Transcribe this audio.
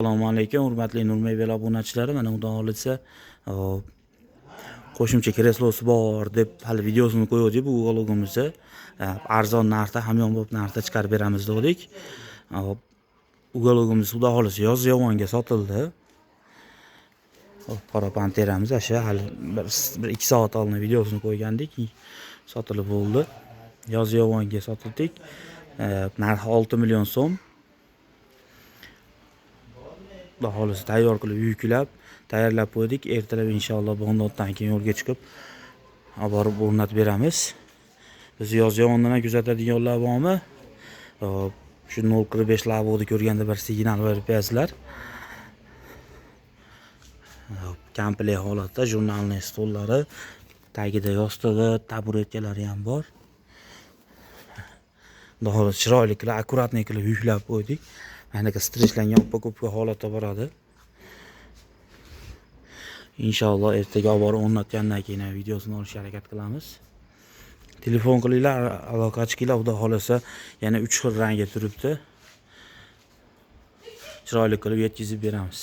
Assalomu alaykum, hurmatli Nurmay obunachilari. Mana undan olsa qo'shimcha kreslosi bor deb hali videosini qo'ydik bu ulogimizda. Arzon narxda, hamyonbop narxda chiqarib beramiz dedik. Ulogimiz xudo xolisa yozyovonga sotildi. Qora panteramiz asha hali 1-2 soat oldin videosini qo'ygandik. Sotilib bo'ldi. Yozyovonga sotdik. Narxi 6 million so'm. Xudo xolisa tayyor qilib yuklab, tayyorlab qo'ydik. Ertalab inshaalloh bondoddan keyin yo'lga chiqib, borib o'rnatib beramiz. Biz Yozyovondan kuzatadiganlar bormi? Shu 0.45 lavodi ko'rganda bir signal berib bersizlar. Komplekt holatda jurnalniy stollari, tagida yostig'i, taburetkalari ham bor. Xudo xolisa chiroyli qilib, akkuratniy qilib yuklab qo'ydik. Anaqa strechlangan uppa-ko'pga holatda boradi. Inshaalloh ertaga olib borib o'rnatgandan keyin videosini olishga harakat qilamiz. Telefon qilinglar, aloqa chiqinglar. Xudo xolisa yana 3 xil rangga turibdi. Chiroyli qilib yetkazib beramiz.